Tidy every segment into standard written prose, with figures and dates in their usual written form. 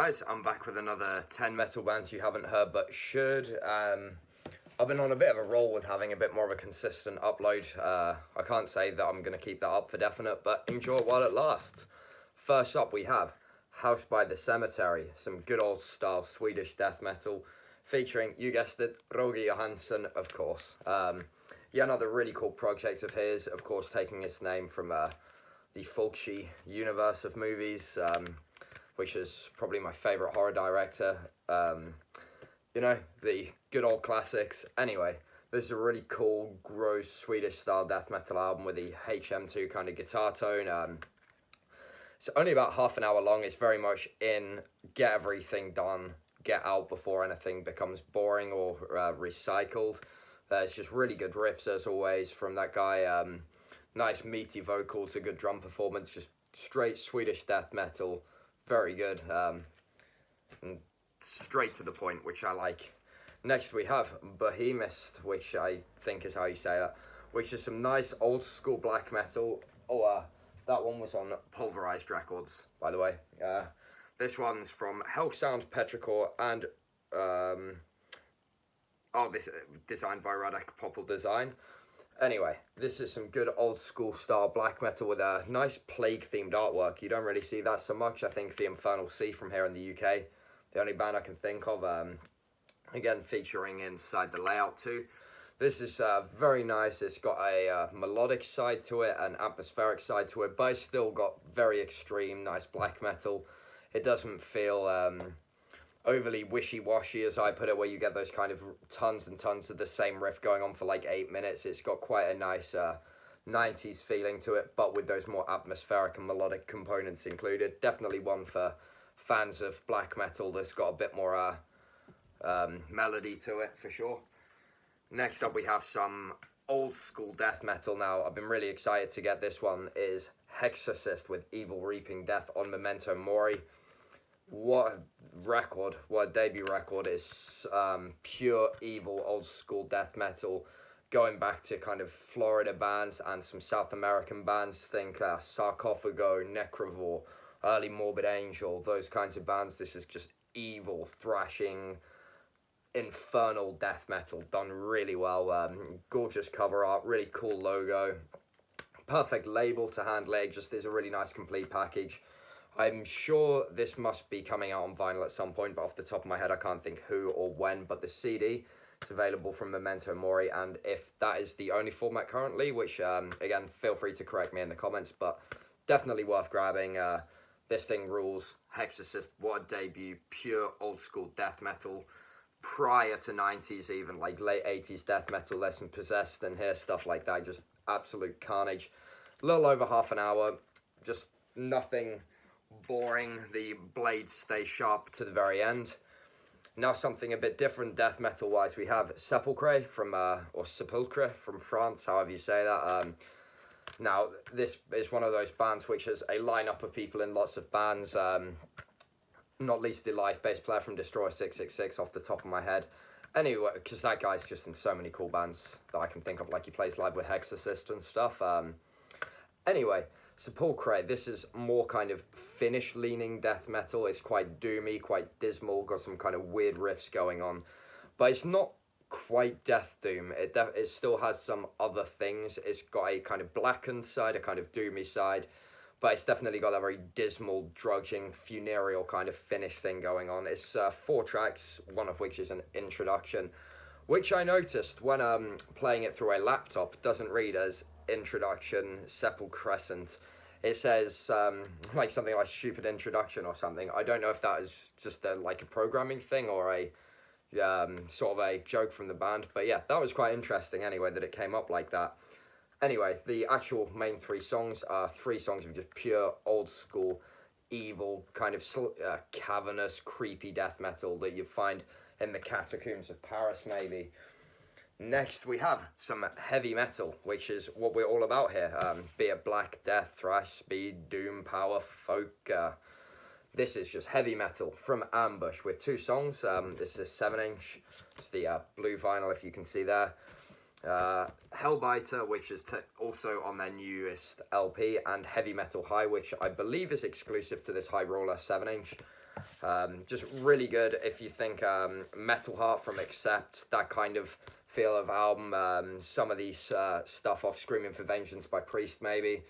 guys, I'm back with another 10 metal bands you haven't heard but should. I've been on a bit of a roll with having a bit more of a consistent upload. I can't say that I'm going to keep that up for definite, but enjoy it while it lasts. First up we have House by the Cemetery, some good old style Swedish death metal, featuring, you guessed it, Roger Johansson, of course. Yeah, another really cool project of his, of course taking its name from the Fulci universe of movies, which is probably my favourite horror director. You know, the good old classics. Anyway, this is a really cool, gross Swedish style death metal album with the HM2 kind of guitar tone. It's only about half an hour long. It's very much in, get everything done, get out before anything becomes boring or recycled. There's just really good riffs as always from that guy. Nice meaty vocals, a good drum performance, just straight Swedish death metal. Very good. And straight to the point, which I like. Next we have Bohemyst, which I think is how you say that, which is some nice old school black metal. That one was on Pulverized Records, by the way. This one's from Hellsound, Petrichor, and this designed by Radek Popel Design. Anyway, this is some good old school style black metal with a nice plague themed artwork. You don't really see that so much. I think the Infernal Sea from here in the UK, the only band I can think of, again featuring inside the layout too. This is very nice. It's got a melodic side to it, an atmospheric side to it, but it's still got very extreme, nice black metal. It doesn't feel overly wishy-washy, as I put it, where you get those kind of tons and tons of the same riff going on for like 8 minutes. It's got quite a nice 90s feeling to it, but with those more atmospheric and melodic components included. Definitely one for fans of black metal that's got a bit more melody to it, for sure. Next up we have some old school death metal now. I've been really excited to get this one. Is Hex Assist with Evil Reaping Death on Memento Mori. What a record, what a debut record. Is pure evil old school death metal, going back to kind of Florida bands and some South American bands. Think Sarcophago, Necrovore, early Morbid Angel, those kinds of bands. This is just evil, thrashing, infernal death metal done really well. Gorgeous cover art, really cool logo, perfect label to handle it. Just is a really nice complete package. I'm sure this must be coming out on vinyl at some point, but off the top of my head I can't think who or when. But the CD is available from Memento Mori, and if that is the only format currently, which again feel free to correct me in the comments, but definitely worth grabbing. This thing rules. Hex Assist, what a debut, pure old school death metal, prior to 90s even, like late 80s death metal. There's some Possessed in here, stuff like that, just absolute carnage. A little over half an hour, just nothing boring. The blades stay sharp to the very end. Now something a bit different death metal wise, we have Sepulchre from or Sepulcre from France, however you say that. Now this is one of those bands which has a lineup of people in lots of bands, not least the live bass player from Destroyer 666 off the top of my head. Anyway, because that guy's just in so many cool bands that I can think of, like he plays live with Hex Assist and stuff. Anyway, Sepulchre, this is more kind of Finnish-leaning death metal. It's quite doomy, quite dismal, got some kind of weird riffs going on. But it's not quite death doom. It still has some other things. It's got a kind of blackened side, a kind of doomy side. But it's definitely got that very dismal, drudging, funereal kind of Finnish thing going on. It's 4 tracks, one of which is an introduction, which I noticed when playing it through a laptop doesn't read as Introduction Sepulchrescent. It says like something like stupid introduction or something. I don't know if that is just like a programming thing or a sort of a joke from the band, but yeah, that was quite interesting anyway that it came up like that. Anyway, the actual main 3 songs are 3 songs of just pure old school evil kind of cavernous creepy death metal that you find in the catacombs of Paris maybe. Next we have some heavy metal, which is what we're all about here, be it black, death, thrash, speed, doom, power, folk. This is just heavy metal from Ambush with 2 songs. This is a 7-inch, it's the blue vinyl if you can see there. Hellbiter, which is also on their newest LP, and Heavy Metal High, which I believe is exclusive to this High Roller 7-inch. Just really good if you think Metal Heart from Accept, that kind of feel of album. Some of these stuff off Screaming for Vengeance by Priest maybe.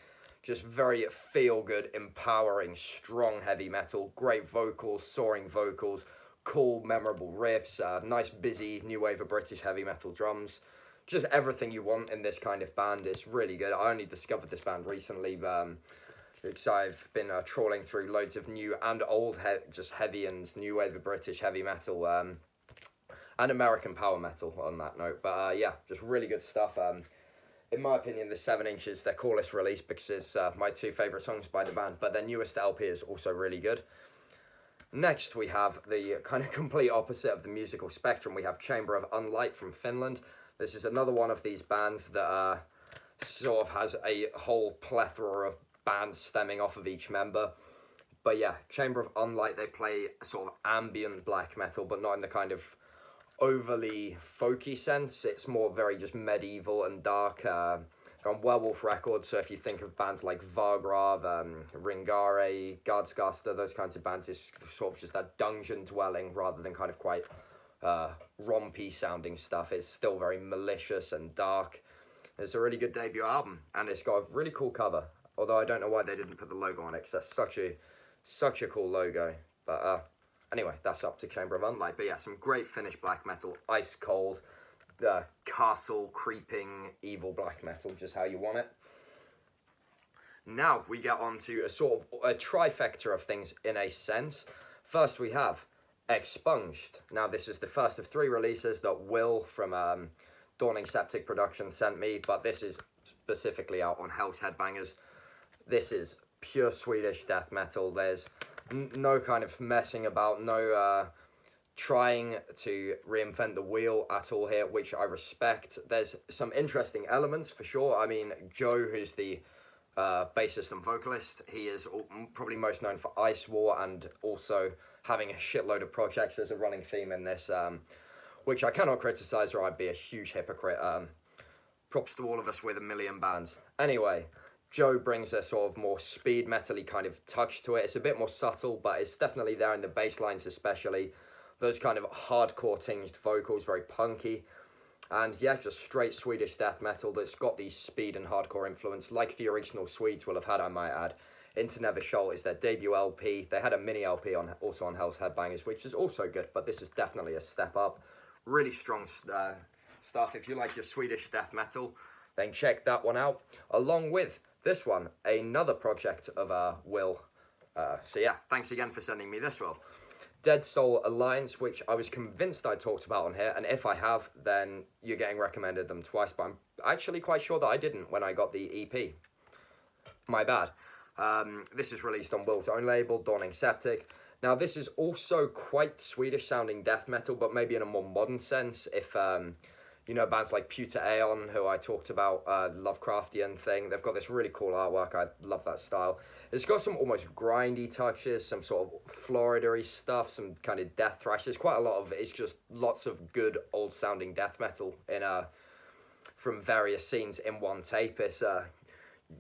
Just very feel-good, empowering, strong heavy metal. Great vocals, soaring vocals, cool, memorable riffs, nice, busy, new wave of British heavy metal drums. Just everything you want in this kind of band. It's really good. I only discovered this band recently, because I've been trawling through loads of new and old, just heavy and new wave of British heavy metal, and American power metal on that note. But yeah, just really good stuff. In my opinion, the 7 inches, their coolest release because it's my 2 favourite songs by the band, but their newest LP is also really good. Next, we have the kind of complete opposite of the musical spectrum. We have Chamber of Unlight from Finland. This is another one of these bands that sort of has a whole plethora of bands stemming off of each member. But yeah, Chamber of Unlight, they play sort of ambient black metal, but not in the kind of overly folky sense. It's more very just medieval and dark. On Werewolf Records, so if you think of bands like Vargrav, Ringare, Guardscaster, those kinds of bands, it's sort of just that dungeon dwelling rather than kind of quite rompy sounding stuff. It's still very malicious and dark. It's a really good debut album, and it's got a really cool cover, although I don't know why they didn't put the logo on it, because that's such a cool logo. But anyway, that's up to Chamber of Unlight. But yeah, some great Finnish black metal, ice cold, the castle creeping evil black metal, just how you want it. Now we get on to a sort of a trifecta of things in a sense. First we have Expunged. Now this is the first of 3 releases that Will from Dawning Septic Productions sent me, but this is specifically out on Hell's Headbangers. This is pure Swedish death metal. There's no kind of messing about, no trying to reinvent the wheel at all here, which I respect. There's some interesting elements for sure. I mean, Joe, who's the bassist and vocalist, he is probably most known for Ice War and also having a shitload of projects. There's a running theme in this, which I cannot criticize or I'd be a huge hypocrite. Props to all of us with a million bands. Anyway, Joe brings a sort of more speed metal-y kind of touch to it. It's a bit more subtle, but it's definitely there in the bass lines especially. Those kind of hardcore tinged vocals, very punky. And yeah, just straight Swedish death metal that's got the speed and hardcore influence, like the original Swedes will have had, I might add. Into Never Shoal is their debut LP. They had a mini LP also on Hell's Headbangers, which is also good, but this is definitely a step up. Really strong stuff. If you like your Swedish death metal, then check that one out. Along with this one, another project of Will. So yeah, thanks again for sending me this, Will. Dead Soul Alliance, which I was convinced I talked about on here, and if I have, then you're getting recommended them twice, but I'm actually quite sure that I didn't when I got the EP. My bad. This is released on Will's own label, Dawning Septic. Now, this is also quite Swedish-sounding death metal, but maybe in a more modern sense. If you know bands like Pewter Aeon, who I talked about, Lovecraftian thing, they've got this really cool artwork. I love that style. It's got some almost grindy touches, some sort of Florida-y stuff, some kind of death thrash. There's quite a lot of it. It's just lots of good old-sounding death metal in from various scenes in one tape. It's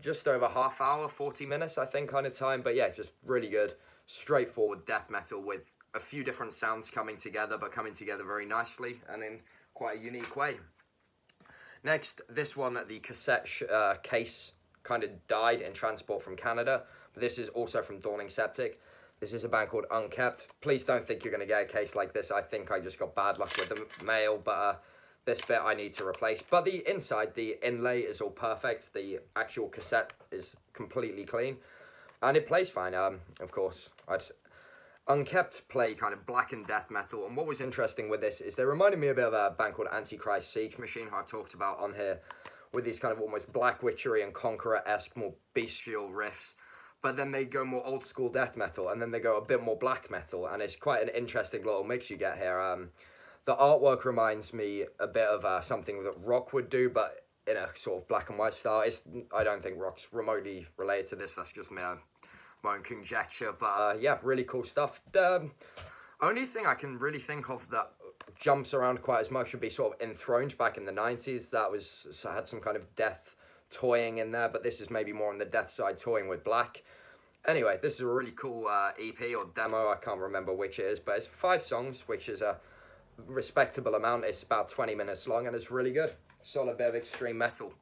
just over half hour, 40 minutes, I think, kind of time. But yeah, just really good, straightforward death metal with a few different sounds coming together, but coming together very nicely and in quite a unique way. Next, this one, the cassette case kind of died in transport from Canada, but this is also from Dawning Septic. This is a band called Unkept. Please don't think you're going to get a case like this. I think I just got bad luck with the mail, but this bit I need to replace. But the inside, the inlay is all perfect. The actual cassette is completely clean, and it plays fine. Of course, Unkept play kind of blackened death metal, and what was interesting with this is they reminded me a bit of a band called Antichrist Siege Machine, who I've talked about on here, with these kind of almost Black Witchery and Conqueror-esque, more bestial riffs, but then they go more old school death metal, and then they go a bit more black metal, and it's quite an interesting little mix you get here. The artwork reminds me a bit of something that rock would do, but in a sort of black and white style. I don't think rock's remotely related to this, that's just my own conjecture, but yeah, really cool stuff. The only thing I can really think of that jumps around quite as much would be sort of Enthroned back in the 90s. That had some kind of death toying in there, but this is maybe more on the death side, toying with black. Anyway, this is a really cool EP or demo. I can't remember which it is, but it's 5 songs, which is a respectable amount. It's about 20 minutes long and it's really good. Solid bit of extreme metal.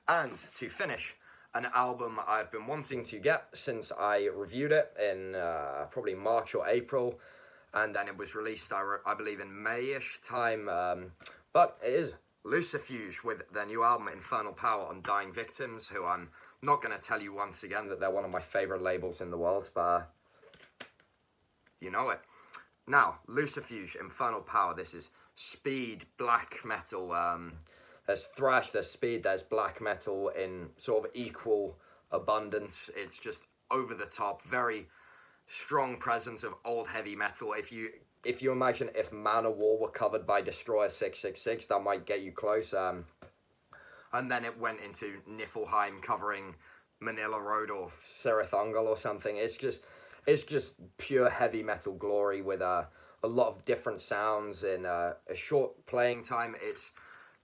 And to finish, an album I've been wanting to get since I reviewed it in probably March or April, and then it was released, I believe, in May-ish time. But it is Lucifuge with their new album Infernal Power on Dying Victims, who I'm not going to tell you once again that they're one of my favourite labels in the world, but you know it. Now, Lucifuge, Infernal Power, this is speed, black metal. There's thrash, there's speed, there's black metal in sort of equal abundance. It's just over the top, very strong presence of old heavy metal. If you imagine if Manowar were covered by Destroyer 666, that might get you close. And then it went into Niflheim covering Manila Road or Serathungal or something. It's just pure heavy metal glory with a lot of different sounds in a short playing time. It's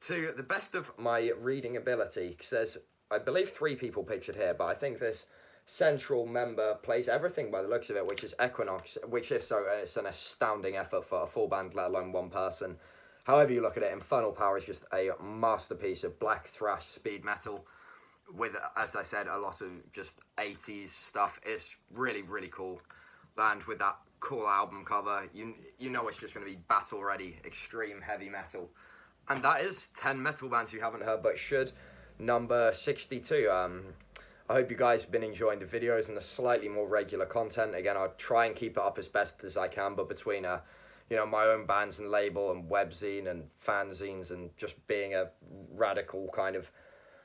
to the best of my reading ability, because there's, I believe, 3 people pictured here, but I think this central member plays everything by the looks of it, which is Equinox, which, if so, it's an astounding effort for a full band, let alone one person. However you look at it, Infernal Power is just a masterpiece of black thrash speed metal with, as I said, a lot of just 80s stuff. It's really, really cool. And with that cool album cover, you know it's just going to be battle-ready, extreme heavy metal. And that is 10 metal bands you haven't heard but should. Number 62. I hope you guys have been enjoying the videos and the slightly more regular content. Again, I'll try and keep it up as best as I can, but between my own bands and label and webzine and fanzines and just being a radical kind of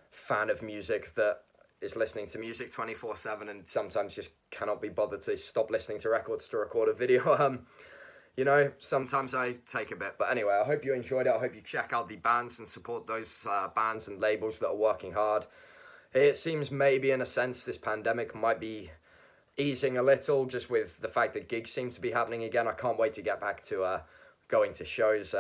fan of music that is listening to music 24/7 and sometimes just cannot be bothered to stop listening to records to record a video. Sometimes I take a bit. But anyway, I hope you enjoyed it. I hope you check out the bands and support those bands and labels that are working hard. It seems maybe in a sense this pandemic might be easing a little, just with the fact that gigs seem to be happening again. I can't wait to get back to going to shows,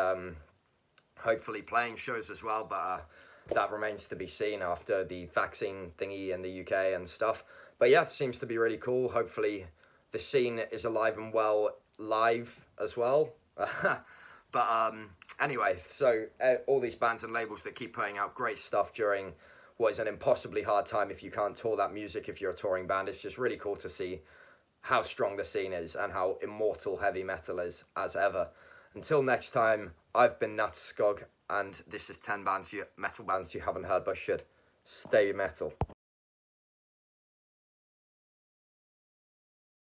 hopefully playing shows as well, but that remains to be seen after the vaccine thingy in the UK and stuff. But yeah, it seems to be really cool. Hopefully the scene is alive and well live as well. But anyway, so all these bands and labels that keep putting out great stuff during what is an impossibly hard time if you can't tour that music if you're a touring band. It's just really cool to see how strong the scene is and how immortal heavy metal is as ever. Until next time, I've been Natskog, and this is 10 metal bands you haven't heard but should. Stay metal.